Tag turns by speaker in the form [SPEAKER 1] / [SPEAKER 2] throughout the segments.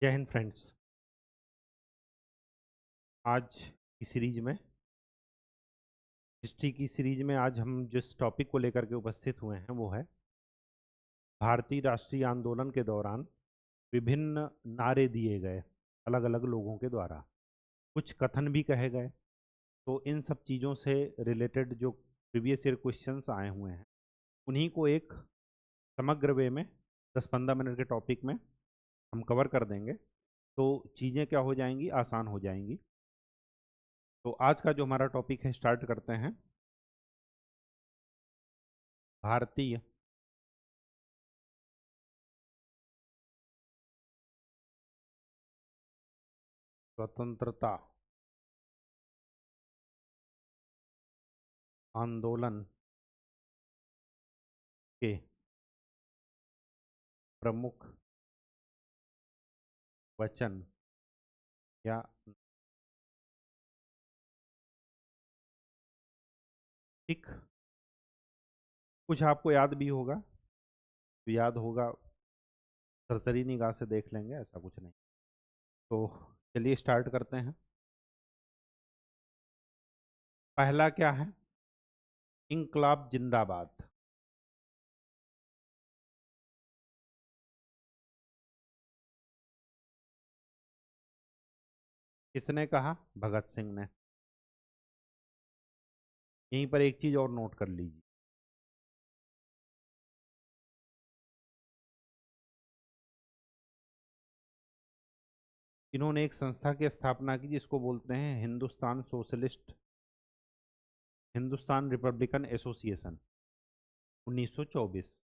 [SPEAKER 1] जय हिंद फ्रेंड्स। आज की सीरीज में हिस्ट्री की सीरीज में आज हम जिस टॉपिक को लेकर के उपस्थित हुए हैं वो है भारतीय राष्ट्रीय आंदोलन के दौरान विभिन्न नारे दिए गए अलग अलग लोगों के द्वारा, कुछ कथन भी कहे गए। तो इन सब चीज़ों से रिलेटेड जो प्रीवियस ईयर क्वेश्चंस आए हुए हैं उन्हीं को एक समग्र वे में 10-15 मिनट के टॉपिक में हम कवर कर देंगे, तो चीज़ें क्या हो जाएंगी, आसान हो जाएंगी। तो आज का जो हमारा टॉपिक है, स्टार्ट करते हैं। भारतीय स्वतंत्रता आंदोलन के प्रमुख वचन या ठीक, कुछ आपको याद भी होगा, तो याद होगा सरसरी निगाह से देख लेंगे, ऐसा कुछ नहीं। तो चलिए स्टार्ट करते हैं। पहला क्या है? इंकलाब जिंदाबाद। किसने कहा? भगत सिंह ने। यहीं पर एक चीज और नोट कर लीजिए, इन्होंने एक संस्था की स्थापना की जिसको बोलते हैं हिंदुस्तान रिपब्लिकन एसोसिएशन, 1924।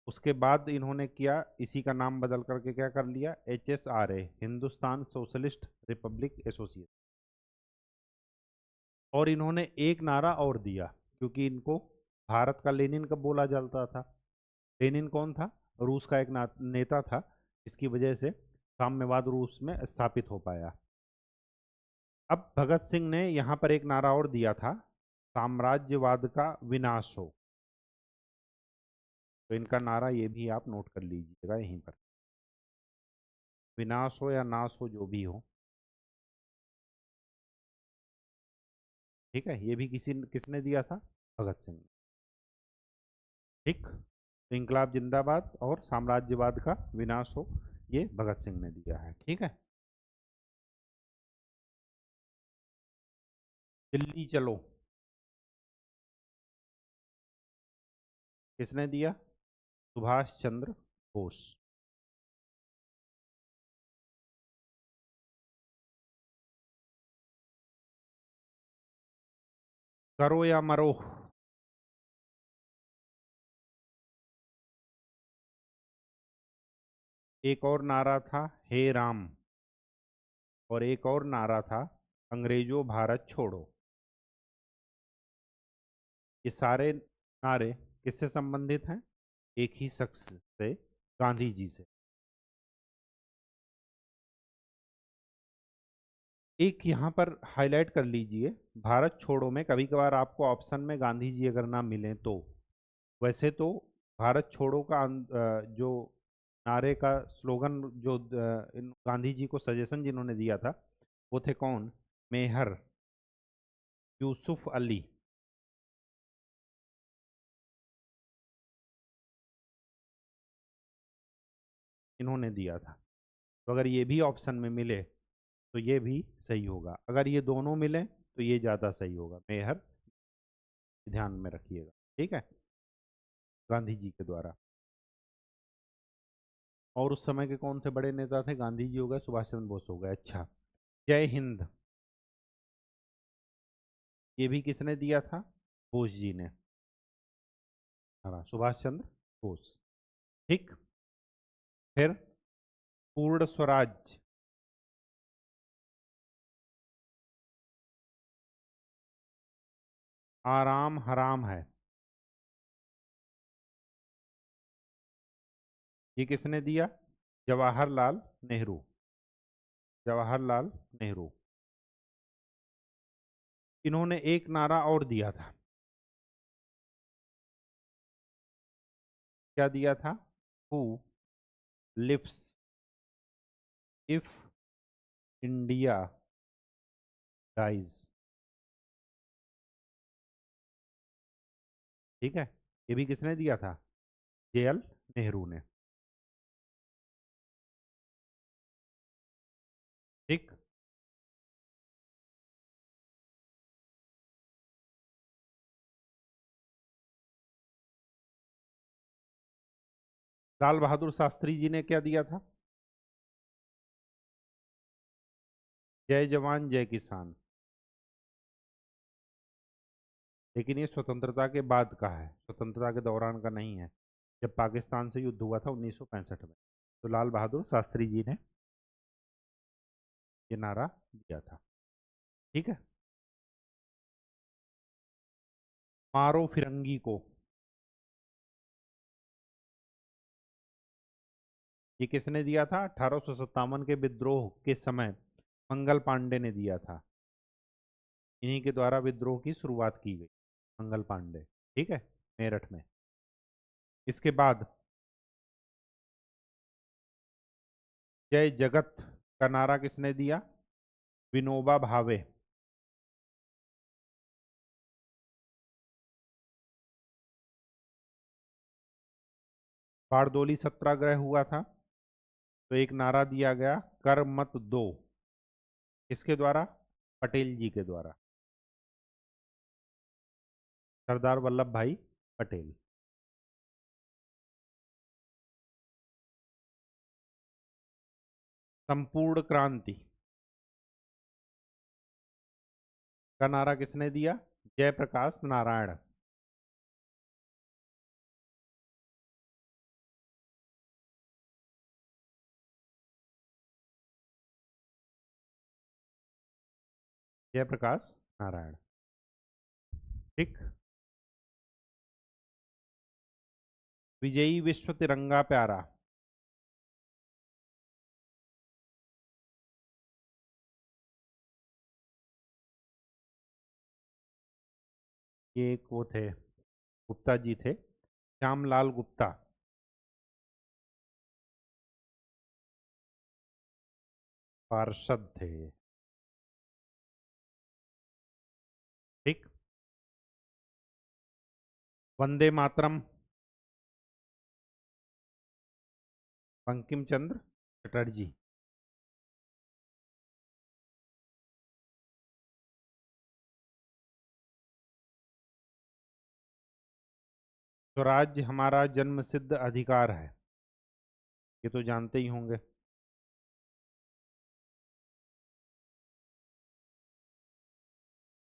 [SPEAKER 1] उसके बाद इन्होंने किया, इसी का नाम बदल करके क्या कर लिया, HSRA, Hindustan socialist Republic association. और इन्होंने एक नारा और दिया, क्योंकि इनको भारत का लेनिन कब बोला जाता था। लेनिन कौन था? रूस का एक नेता था, इसकी वजह से साम्यवाद रूस में स्थापित हो पाया। अब भगत सिंह ने यहाँ पर एक नारा और दिया था, साम्राज्यवाद का विनाश हो। तो इनका नारा ये भी आप नोट कर लीजिएगा यहीं पर, विनाश हो या नाश हो जो भी हो, ठीक है। ये भी किसने दिया था? भगत सिंह ने। ठीक, तो इंकलाब जिंदाबाद और साम्राज्यवाद का विनाश हो, ये भगत सिंह ने दिया है, ठीक है। दिल्ली चलो, किसने दिया? सुभाष चंद्र बोस। करो या मरो, एक और नारा था हे राम, और एक और नारा था अंग्रेजों भारत छोड़ो। ये सारे नारे किससे संबंधित हैं? एक ही शख्स से, गांधी जी से। एक यहाँ पर हाईलाइट कर लीजिए, भारत छोड़ो में कभी कभार आपको ऑप्शन में गांधी जी अगर ना मिले तो, वैसे तो भारत छोड़ो का जो नारे का स्लोगन, जो इन गांधी जी को सजेशन जिन्होंने दिया था वो थे कौन? मेहर यूसुफ अली। इन्होंने दिया था। तो अगर ये भी ऑप्शन में मिले तो ये भी सही होगा, अगर ये दोनों मिले तो ये ज़्यादा सही होगा। मेहर, ध्यान में रखिएगा, ठीक है, गांधी जी के द्वारा। और उस समय के कौन से बड़े नेता थे? गांधी जी हो गए, सुभाष चंद्र बोस हो गए। अच्छा, जय हिंद, ये भी किसने दिया था? बोस जी ने। हाँ, सुभाष चंद्र बोस। ठीक, फिर पूर्ण स्वराज, आराम हराम है, ये किसने दिया? जवाहरलाल नेहरू। जवाहरलाल नेहरू। इन्होंने एक नारा और दिया था, क्या दिया था? Who lives if India dies. ठीक है, ये भी किसने दिया था? JL नेहरू ने। ठीक। लाल बहादुर शास्त्री जी ने क्या दिया था? जय जवान जय किसान। लेकिन ये स्वतंत्रता के बाद का है, स्वतंत्रता के दौरान का नहीं है, जब पाकिस्तान से युद्ध हुआ था 1965 में। तो लाल बहादुर शास्त्री जी ने ये नारा दिया था। ठीक है। मारो फिरंगी को, ये किसने दिया था? 1857 के विद्रोह के समय मंगल पांडे ने दिया था। इन्हीं के द्वारा विद्रोह की शुरुआत की गई, मंगल पांडे। ठीक है, मेरठ में। इसके बाद जय जगत का नारा किसने दिया? विनोबा भावे। बारडोली सत्याग्रह हुआ था, तो एक नारा दिया गया, कर मत दो। किसके द्वारा? पटेल जी के द्वारा, सरदार वल्लभ भाई पटेल। संपूर्ण क्रांति का नारा किसने दिया? जयप्रकाश नारायण। जयप्रकाश नारायण। ठीक। विजयी विश्व तिरंगा प्यारा, ये एक वो थे, गुप्ता जी थे, श्यामलाल गुप्ता, पार्षद थे। ठीक। वंदे मातरम, बंकिम चंद्र चटर्जी। स्वराज्य हमारा जन्म सिद्ध अधिकार है, ये तो जानते ही होंगे।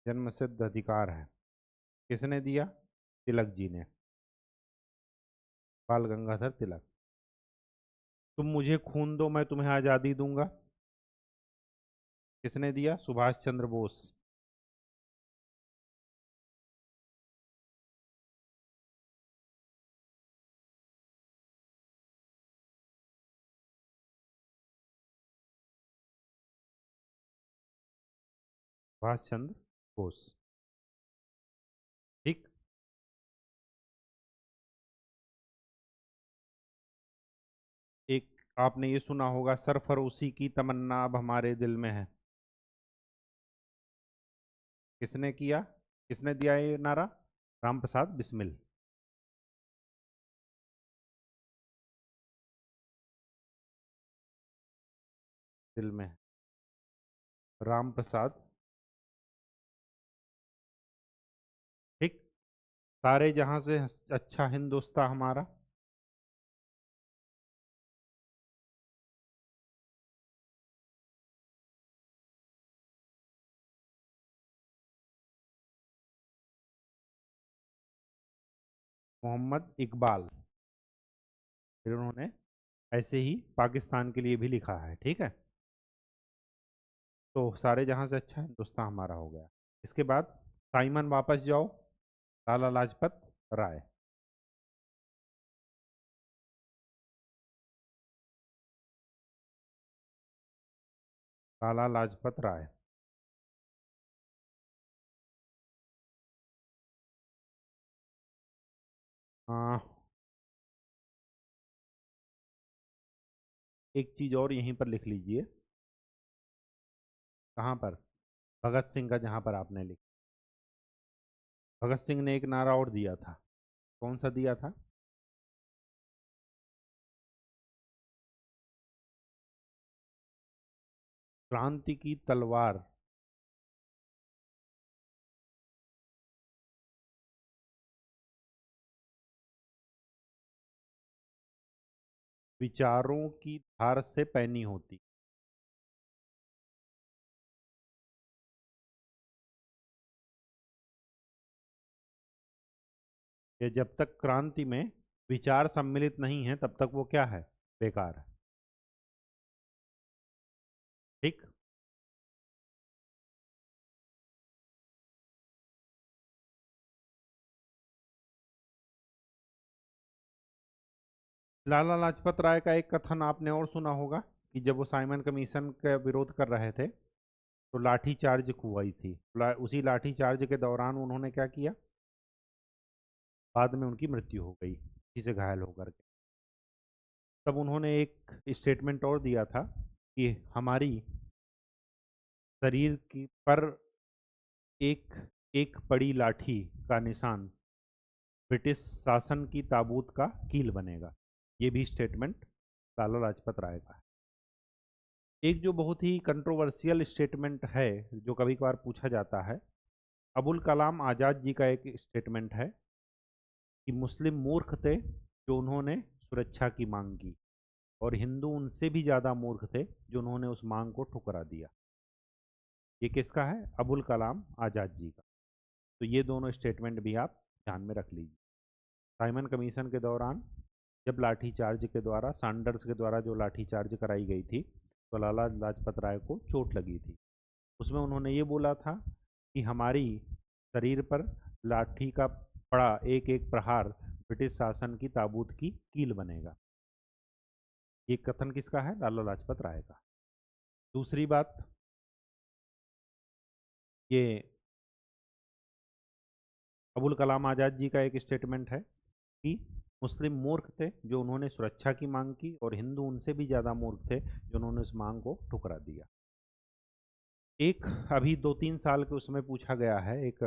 [SPEAKER 1] जन्म सिद्ध अधिकार है, किसने दिया? तिलक जी ने, बाल गंगाधर तिलक। तुम मुझे खून दो मैं तुम्हें आजादी दूंगा, किसने दिया? सुभाष चंद्र बोस। सुभाष चंद्र बोस। ठीक। एक आपने ये सुना होगा, सरफरोशी की तमन्ना अब हमारे दिल में है, किसने किया? किसने दिया ये नारा? राम प्रसाद बिस्मिल। दिल में है, राम प्रसाद। ठीक। सारे जहां से अच्छा हिंदुस्तान हमारा, मोहम्मद इकबाल। फिर उन्होंने ऐसे ही पाकिस्तान के लिए भी लिखा है। ठीक है, तो सारे जहां से अच्छा हिंदुस्तान हमारा हो गया। इसके बाद साइमन वापस जाओ, लाला लाजपत राय। लाला लाजपत राय। आ, एक चीज़ और यहीं पर लिख लीजिए। कहाँ पर? भगत सिंह का जहाँ पर आपने लिखा, भगत सिंह ने एक नारा और दिया था। कौन सा दिया था? क्रांति की तलवार विचारों की धार से पैनी होती। ये जब तक क्रांति में विचार सम्मिलित नहीं है तब तक वो क्या है? बेकार है। ठीक। लाला लाजपत राय का एक कथन आपने और सुना होगा कि जब वो साइमन कमीशन का विरोध कर रहे थे तो लाठी चार्ज हुई थी। उसी लाठी चार्ज के दौरान उन्होंने क्या किया? बाद में उनकी मृत्यु हो गई किसी से घायल होकर के। तब उन्होंने एक स्टेटमेंट और दिया था कि हमारी शरीर की पर एक एक पड़ी लाठी का निशान ब्रिटिश शासन की ताबूत का कील बनेगा। ये भी स्टेटमेंट लाला लाजपत राय का है। एक जो बहुत ही कंट्रोवर्शियल स्टेटमेंट है जो कभी कभार पूछा जाता है, अबुल कलाम आज़ाद जी का एक स्टेटमेंट है कि मुस्लिम मूर्ख थे जो उन्होंने सुरक्षा की मांग की और हिंदू उनसे भी ज़्यादा मूर्ख थे जो उन्होंने उस मांग को ठुकरा दिया। ये किसका है? अबुल कलाम आज़ाद जी का। तो ये दोनों स्टेटमेंट भी आप ध्यान में रख लीजिए। साइमन कमीशन के दौरान जब लाठीचार्ज के द्वारा, सैंडर्स के द्वारा जो लाठीचार्ज कराई गई थी तो लाला लाजपत राय को चोट लगी थी। उसमें उन्होंने ये बोला था कि हमारी शरीर पर लाठी का पड़ा एक एक प्रहार ब्रिटिश शासन की ताबूत की कील बनेगा। ये कथन किसका है? लाला लाजपत राय का। दूसरी बात, ये अबुल कलाम आज़ाद जी का एक स्टेटमेंट है कि मुस्लिम मूर्ख थे जो उन्होंने सुरक्षा की मांग की और हिंदू उनसे भी ज़्यादा मूर्ख थे जो उन्होंने उस मांग को ठुकरा दिया। एक अभी 2-3 साल के उसमें पूछा गया है, एक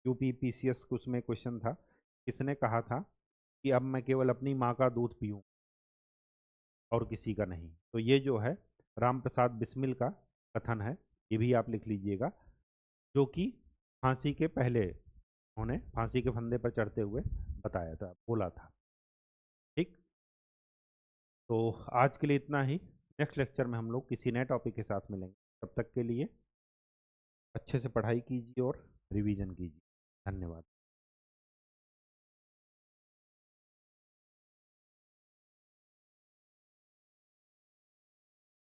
[SPEAKER 1] यूपी पीसीएस उसमें क्वेश्चन था, किसने कहा था कि अब मैं केवल अपनी माँ का दूध पीऊँ और किसी का नहीं। तो ये जो है राम प्रसाद बिस्मिल का कथन है, ये भी आप लिख लीजिएगा, जो कि फांसी के पहले उन्होंने फांसी के फंदे पर चढ़ते हुए बताया था, बोला था। ठीक। तो आज के लिए इतना ही। नेक्स्ट लेक्चर में हम लोग किसी नए टॉपिक के साथ मिलेंगे। तब तक के लिए अच्छे से पढ़ाई कीजिए और रिवीजन कीजिए। धन्यवाद।